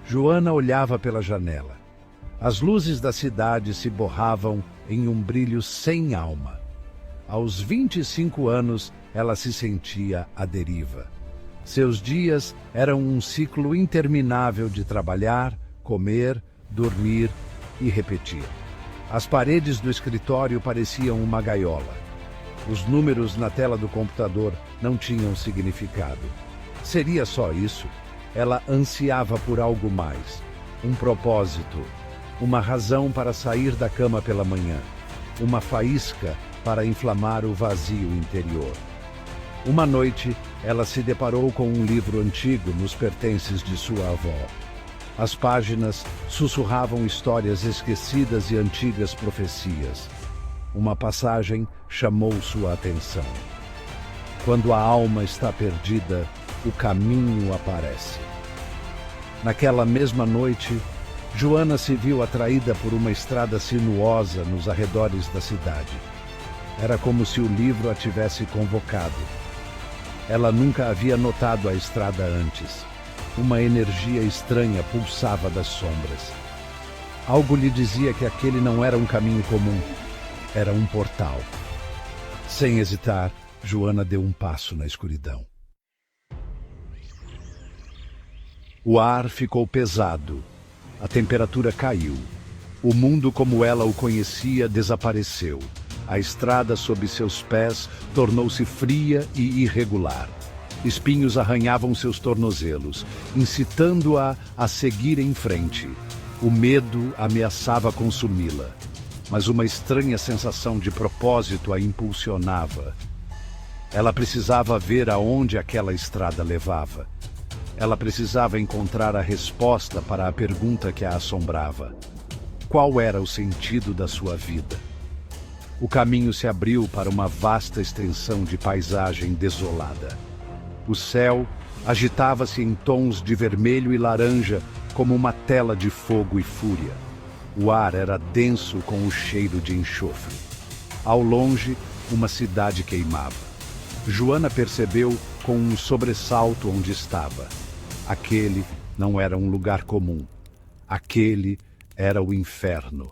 Joana olhava pela janela. As luzes da cidade se borravam em um brilho sem alma. Aos 25 anos, ela se sentia à deriva. Seus dias eram um ciclo interminável de trabalhar, comer, dormir e repetir. As paredes do escritório pareciam uma gaiola. Os números na tela do computador não tinham significado. Seria só isso? Ela ansiava por algo mais. Um propósito. Uma razão para sair da cama pela manhã. Uma faísca para inflamar o vazio interior. Uma noite, ela se deparou com um livro antigo nos pertences de sua avó. As páginas sussurravam histórias esquecidas e antigas profecias. Uma passagem chamou sua atenção. Quando a alma está perdida, o caminho aparece. Naquela mesma noite, Joana se viu atraída por uma estrada sinuosa nos arredores da cidade. Era como se o livro a tivesse convocado. Ela nunca havia notado a estrada antes. Uma energia estranha pulsava das sombras. Algo lhe dizia que aquele não era um caminho comum. Era um portal. Sem hesitar, Joana deu um passo na escuridão. O ar ficou pesado. A temperatura caiu. O mundo como ela o conhecia desapareceu. A estrada sob seus pés tornou-se fria e irregular. Espinhos arranhavam seus tornozelos, incitando-a a seguir em frente. O medo ameaçava consumi-la, mas uma estranha sensação de propósito a impulsionava. Ela precisava ver aonde aquela estrada levava. Ela precisava encontrar a resposta para a pergunta que a assombrava. Qual era o sentido da sua vida? O caminho se abriu para uma vasta extensão de paisagem desolada. O céu agitava-se em tons de vermelho e laranja, como uma tela de fogo e fúria. O ar era denso com o cheiro de enxofre. Ao longe, uma cidade queimava. Joana percebeu com um sobressalto onde estava. Aquele não era um lugar comum. Aquele era o inferno.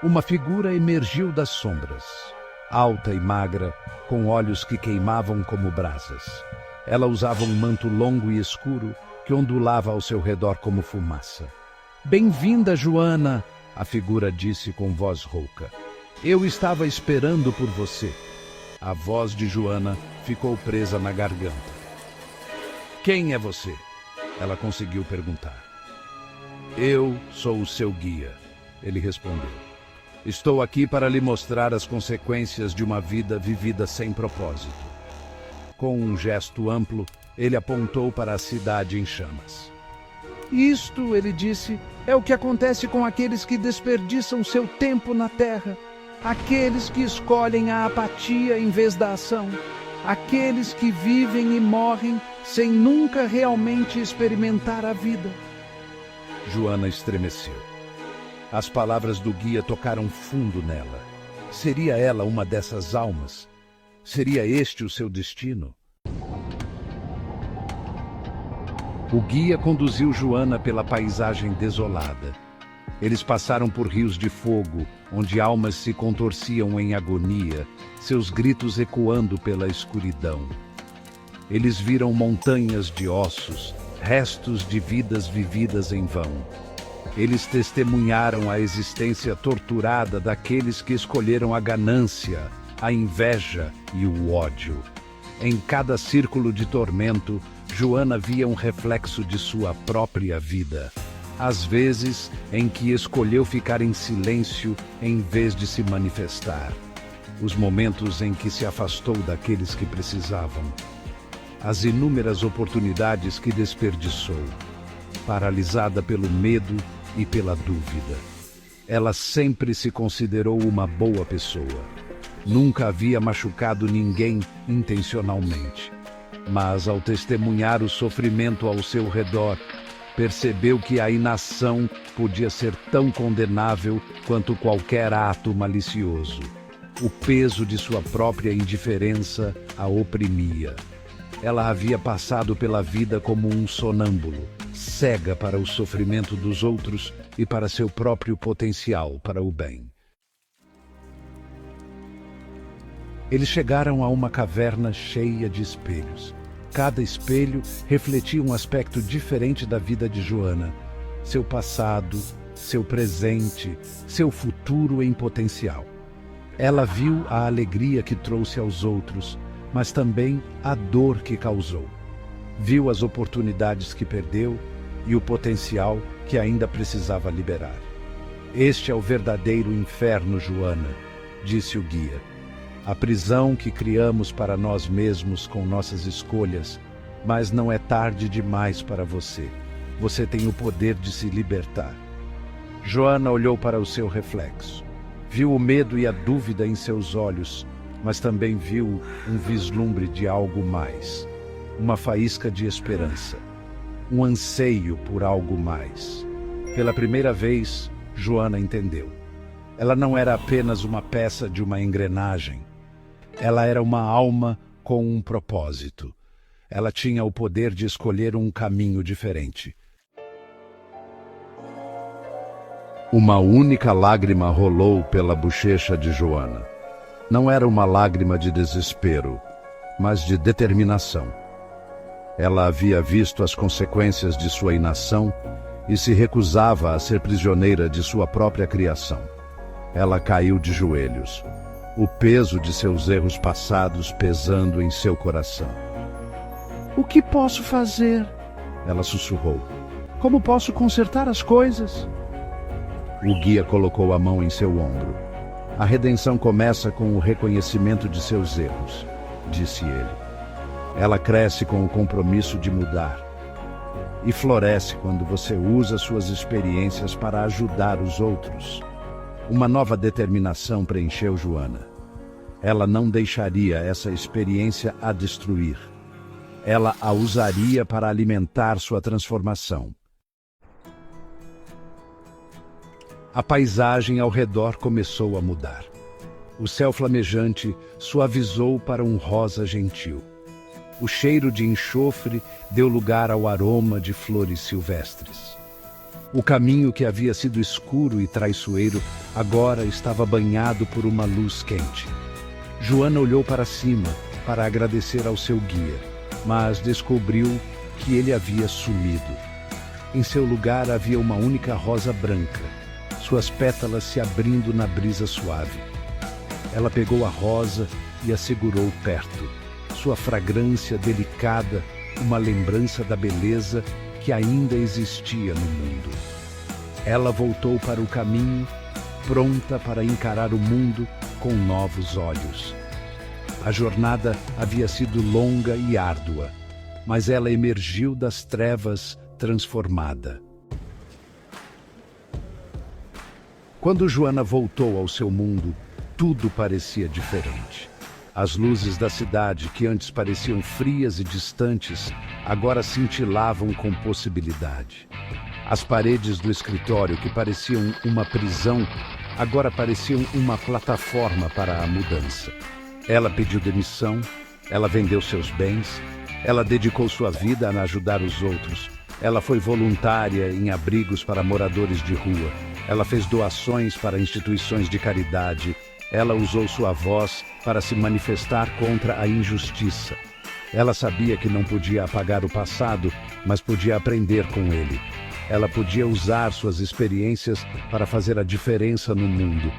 Uma figura emergiu das sombras, alta e magra, com olhos que queimavam como brasas. Ela usava um manto longo e escuro que ondulava ao seu redor como fumaça. "Bem-vinda, Joana", a figura disse com voz rouca. "Eu estava esperando por você." A voz de Joana ficou presa na garganta. "Quem é você?" ela conseguiu perguntar. "Eu sou o seu guia", ele respondeu. "Estou aqui para lhe mostrar as consequências de uma vida vivida sem propósito." Com um gesto amplo, ele apontou para a cidade em chamas. "Isto", ele disse, "é o que acontece com aqueles que desperdiçam seu tempo na terra. Aqueles que escolhem a apatia em vez da ação. Aqueles que vivem e morrem sem nunca realmente experimentar a vida." Joana estremeceu. As palavras do guia tocaram fundo nela. Seria ela uma dessas almas? Seria este o seu destino? O guia conduziu Joana pela paisagem desolada. Eles passaram por rios de fogo, onde almas se contorciam em agonia, seus gritos ecoando pela escuridão. Eles viram montanhas de ossos, restos de vidas vividas em vão. Eles testemunharam a existência torturada daqueles que escolheram a ganância, a inveja e o ódio. Em cada círculo de tormento, Joana via um reflexo de sua própria vida. Às vezes, em que escolheu ficar em silêncio em vez de se manifestar. Os momentos em que se afastou daqueles que precisavam. As inúmeras oportunidades que desperdiçou, paralisada pelo medo e pela dúvida. Ela sempre se considerou uma boa pessoa. Nunca havia machucado ninguém intencionalmente. Mas, ao testemunhar o sofrimento ao seu redor, percebeu que a inação podia ser tão condenável quanto qualquer ato malicioso. O peso de sua própria indiferença a oprimia. Ela havia passado pela vida como um sonâmbulo, cega para o sofrimento dos outros e para seu próprio potencial para o bem. Eles chegaram a uma caverna cheia de espelhos. Cada espelho refletia um aspecto diferente da vida de Joana, seu passado, seu presente, seu futuro em potencial. Ela viu a alegria que trouxe aos outros, mas também a dor que causou. Viu as oportunidades que perdeu e o potencial que ainda precisava liberar. Este é o verdadeiro inferno, Joana, disse o guia. A prisão que criamos para nós mesmos com nossas escolhas, mas não é tarde demais para você. Você tem o poder de se libertar. Joana olhou para o seu reflexo. Viu o medo e a dúvida em seus olhos, mas também viu um vislumbre de algo mais. Uma faísca de esperança. Um anseio por algo mais. Pela primeira vez, Joana entendeu. Ela não era apenas uma peça de uma engrenagem. Ela era uma alma com um propósito. Ela tinha o poder de escolher um caminho diferente. Uma única lágrima rolou pela bochecha de Joana. Não era uma lágrima de desespero, mas de determinação. Ela havia visto as consequências de sua inação e se recusava a ser prisioneira de sua própria criação. Ela caiu de joelhos, o peso de seus erros passados pesando em seu coração. "O que posso fazer?" ela sussurrou. "Como posso consertar as coisas?" O guia colocou a mão em seu ombro. "A redenção começa com o reconhecimento de seus erros", disse ele. "Ela cresce com o compromisso de mudar. E floresce quando você usa suas experiências para ajudar os outros." Uma nova determinação preencheu Joana. Ela não deixaria essa experiência a destruir. Ela a usaria para alimentar sua transformação. A paisagem ao redor começou a mudar. O céu flamejante suavizou para um rosa gentil. O cheiro de enxofre deu lugar ao aroma de flores silvestres. O caminho que havia sido escuro e traiçoeiro agora estava banhado por uma luz quente. Joana olhou para cima para agradecer ao seu guia, mas descobriu que ele havia sumido. Em seu lugar havia uma única rosa branca, suas pétalas se abrindo na brisa suave. Ela pegou a rosa e a segurou perto. Sua fragrância delicada, uma lembrança da beleza que ainda existia no mundo. Ela voltou para o caminho, pronta para encarar o mundo com novos olhos. A jornada havia sido longa e árdua, mas ela emergiu das trevas transformada. Quando Joana voltou ao seu mundo, tudo parecia diferente. As luzes da cidade, que antes pareciam frias e distantes, agora cintilavam com possibilidade. As paredes do escritório, que pareciam uma prisão, agora pareciam uma plataforma para a mudança. Ela pediu demissão, ela vendeu seus bens, ela dedicou sua vida a ajudar os outros. Ela foi voluntária em abrigos para moradores de rua. Ela fez doações para instituições de caridade. Ela usou sua voz para se manifestar contra a injustiça. Ela sabia que não podia apagar o passado, mas podia aprender com ele. Ela podia usar suas experiências para fazer a diferença no mundo.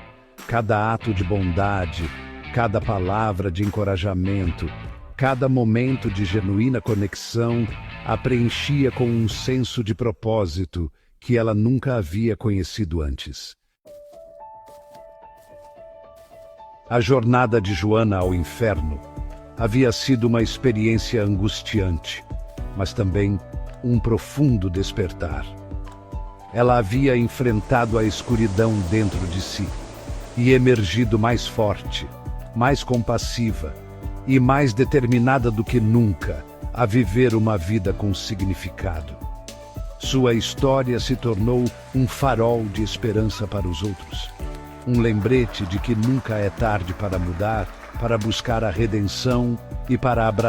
Cada ato de bondade, cada palavra de encorajamento, cada momento de genuína conexão a preenchia com um senso de propósito que ela nunca havia conhecido antes. A jornada de Joana ao inferno havia sido uma experiência angustiante, mas também um profundo despertar. Ela havia enfrentado a escuridão dentro de si e emergido mais forte, mais compassiva e mais determinada do que nunca a viver uma vida com significado. Sua história se tornou um farol de esperança para os outros. Um lembrete de que nunca é tarde para mudar, para buscar a redenção e para abraçar